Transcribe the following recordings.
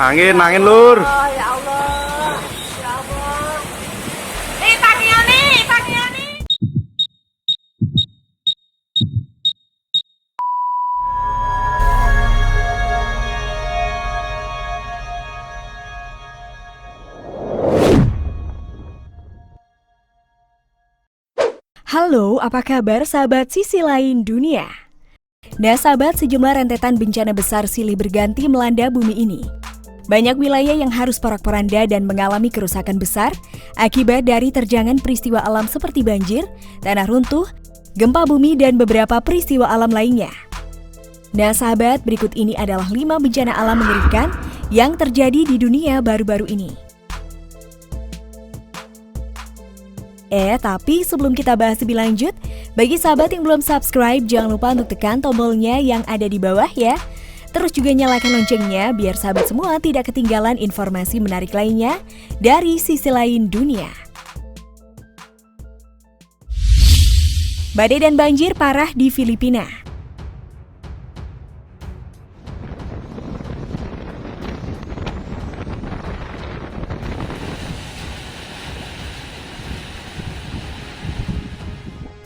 Angin, angin lur. Oh, ya Allah. Ya Allah. Nih, tangnya nih, tangnya nih. Halo, apa kabar sahabat sisi lain dunia? Nah sahabat, sejumlah rentetan bencana besar silih berganti melanda bumi ini. Banyak wilayah yang harus porak-poranda dan mengalami kerusakan besar akibat dari terjangan peristiwa alam seperti banjir, tanah runtuh, gempa bumi, dan beberapa peristiwa alam lainnya. Nah sahabat, berikut ini adalah 5 bencana alam mengerikan yang terjadi di dunia baru-baru ini. Tapi sebelum kita bahas lebih lanjut, bagi sahabat yang belum subscribe, jangan lupa untuk tekan tombolnya yang ada di bawah ya. Terus juga nyalakan loncengnya biar sahabat semua tidak ketinggalan informasi menarik lainnya dari sisi lain dunia. Badai dan banjir parah di Filipina.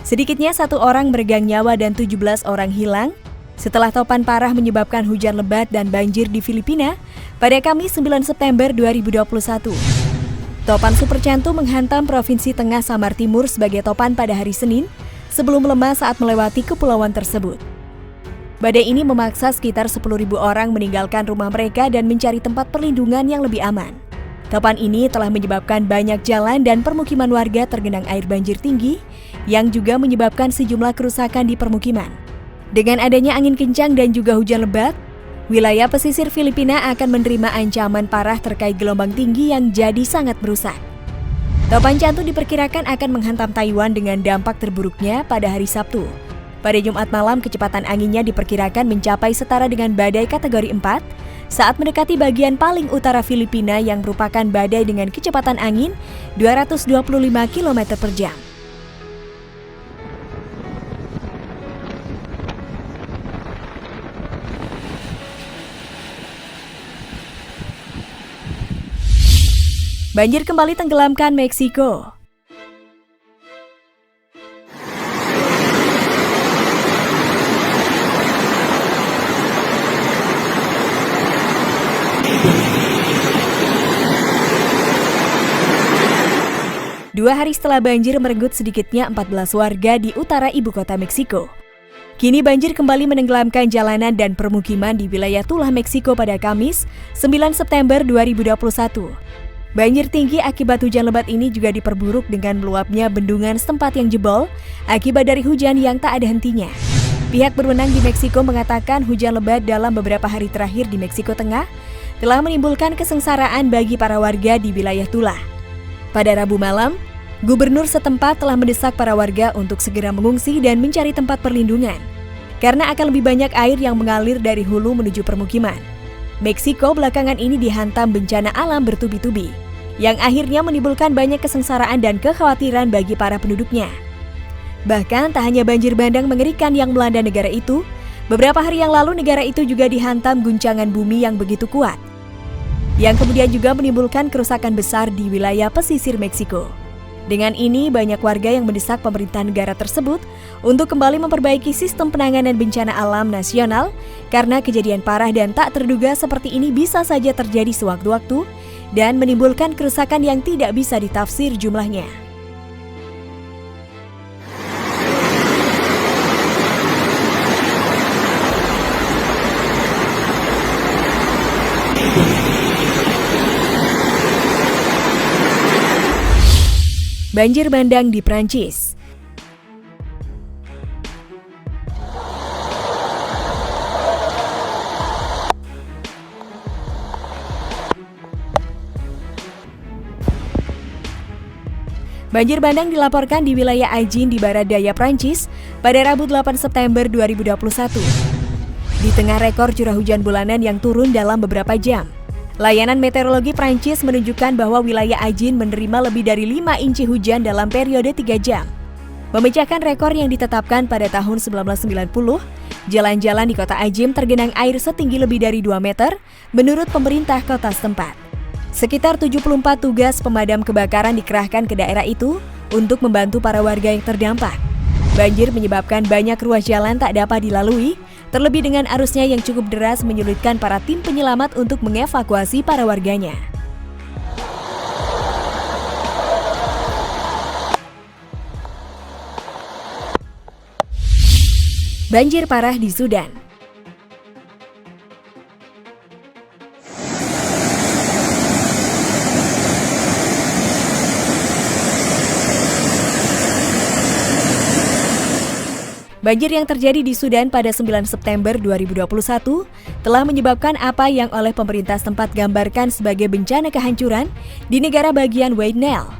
Sedikitnya 1 orang meregang nyawa dan 17 orang hilang setelah topan parah menyebabkan hujan lebat dan banjir di Filipina pada Kamis 9 September 2021. Topan Super Chantu menghantam Provinsi Tengah Samar Timur sebagai topan pada hari Senin sebelum melemah saat melewati kepulauan tersebut. Badai ini memaksa sekitar 10.000 orang meninggalkan rumah mereka dan mencari tempat perlindungan yang lebih aman. Topan ini telah menyebabkan banyak jalan dan permukiman warga tergenang air banjir tinggi yang juga menyebabkan sejumlah kerusakan di permukiman. Dengan adanya angin kencang dan juga hujan lebat, wilayah pesisir Filipina akan menerima ancaman parah terkait gelombang tinggi yang jadi sangat merusak. Topan Chantu diperkirakan akan menghantam Taiwan dengan dampak terburuknya pada hari Sabtu. Pada Jumat malam, kecepatan anginnya diperkirakan mencapai setara dengan badai kategori 4 saat mendekati bagian paling utara Filipina yang merupakan badai dengan kecepatan angin 225 km per jam. Banjir kembali tenggelamkan Meksiko. Dua hari setelah banjir merenggut sedikitnya 14 warga di utara ibu kota Meksiko. Kini banjir kembali menenggelamkan jalanan dan permukiman di wilayah Tula, Meksiko pada Kamis 9 September 2021. Banjir tinggi akibat hujan lebat ini juga diperburuk dengan meluapnya bendungan setempat yang jebol akibat dari hujan yang tak ada hentinya. Pihak berwenang di Meksiko mengatakan hujan lebat dalam beberapa hari terakhir di Meksiko Tengah telah menimbulkan kesengsaraan bagi para warga di wilayah Tula. Pada Rabu malam, gubernur setempat telah mendesak para warga untuk segera mengungsi dan mencari tempat perlindungan karena akan lebih banyak air yang mengalir dari hulu menuju permukiman. Meksiko belakangan ini dihantam bencana alam bertubi-tubi yang akhirnya menimbulkan banyak kesengsaraan dan kekhawatiran bagi para penduduknya. Bahkan tak hanya banjir bandang mengerikan yang melanda negara itu, beberapa hari yang lalu negara itu juga dihantam guncangan bumi yang begitu kuat, yang kemudian juga menimbulkan kerusakan besar di wilayah pesisir Meksiko. Dengan ini, banyak warga yang mendesak pemerintah negara tersebut untuk kembali memperbaiki sistem penanganan bencana alam nasional karena kejadian parah dan tak terduga seperti ini bisa saja terjadi sewaktu-waktu dan menimbulkan kerusakan yang tidak bisa ditafsir jumlahnya. Banjir bandang di Prancis. Banjir bandang dilaporkan di wilayah Agen di barat daya Prancis pada Rabu 8 September 2021. Di tengah rekor curah hujan bulanan yang turun dalam beberapa jam, Layanan Meteorologi Prancis menunjukkan bahwa wilayah Agen menerima lebih dari 5 inci hujan dalam periode 3 jam, memecahkan rekor yang ditetapkan pada tahun 1990 Jalan-jalan di kota Ajim tergenang air setinggi lebih dari 2 meter menurut pemerintah kota setempat. Sekitar 74 tugas pemadam kebakaran dikerahkan ke daerah itu untuk membantu para warga yang terdampak. Banjir menyebabkan banyak ruas jalan tak dapat dilalui, terlebih dengan arusnya yang cukup deras menyulitkan para tim penyelamat untuk mengevakuasi para warganya. Banjir parah di Sudan. Banjir yang terjadi di Sudan pada 9 September 2021 telah menyebabkan apa yang oleh pemerintah setempat gambarkan sebagai bencana kehancuran di negara bagian White Nile.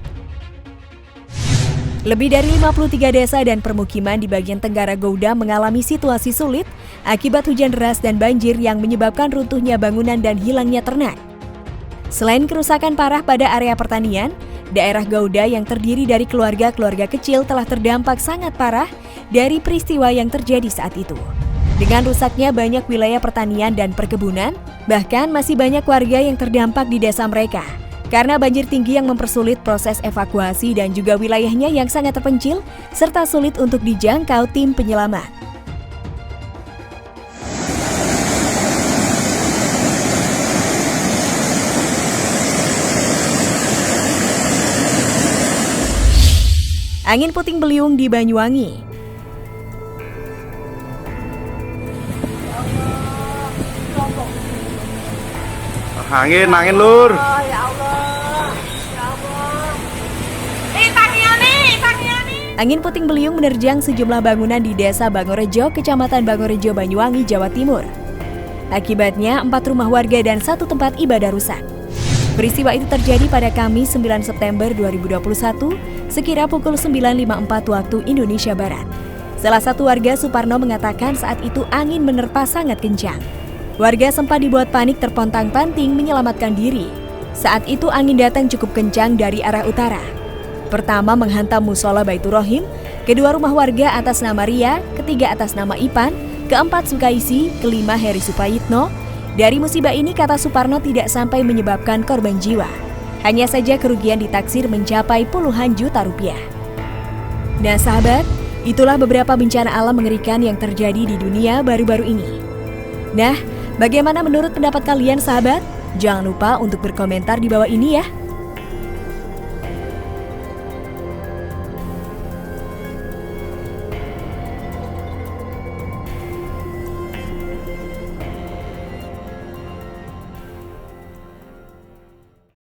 Lebih dari 53 desa dan permukiman di bagian tenggara Ghouta mengalami situasi sulit akibat hujan deras dan banjir yang menyebabkan runtuhnya bangunan dan hilangnya ternak. Selain kerusakan parah pada area pertanian, daerah Ghouta yang terdiri dari keluarga-keluarga kecil telah terdampak sangat parah dari peristiwa yang terjadi saat itu. Dengan rusaknya banyak wilayah pertanian dan perkebunan, bahkan masih banyak warga yang terdampak di desa mereka. Karena banjir tinggi yang mempersulit proses evakuasi dan juga wilayahnya yang sangat terpencil, serta sulit untuk dijangkau tim penyelamat. Angin puting beliung di Banyuwangi. Angin lur. Ya Allah. Angin puting beliung menerjang sejumlah bangunan di Desa Bangorejo, Kecamatan Bangorejo, Banyuwangi, Jawa Timur. Akibatnya 4 rumah warga dan 1 tempat ibadah rusak. Peristiwa itu terjadi pada Kamis 9 September 2021 sekira pukul 9.54 waktu Indonesia Barat. Salah satu warga Suparno mengatakan saat itu angin menerpa sangat kencang. Warga sempat dibuat panik terpontang-panting menyelamatkan diri. Saat itu angin datang cukup kencang dari arah utara. Pertama menghantam musola Baitur Rohim, kedua rumah warga atas nama Ria, ketiga atas nama Ipan, keempat Sukaisi, kelima Heri Supayitno. Dari musibah ini kata Suparno tidak sampai menyebabkan korban jiwa. Hanya saja kerugian ditaksir mencapai puluhan juta rupiah. Nah sahabat, itulah beberapa bencana alam mengerikan yang terjadi di dunia baru-baru ini. Nah, bagaimana menurut pendapat kalian sahabat? Jangan lupa untuk berkomentar di bawah ini ya.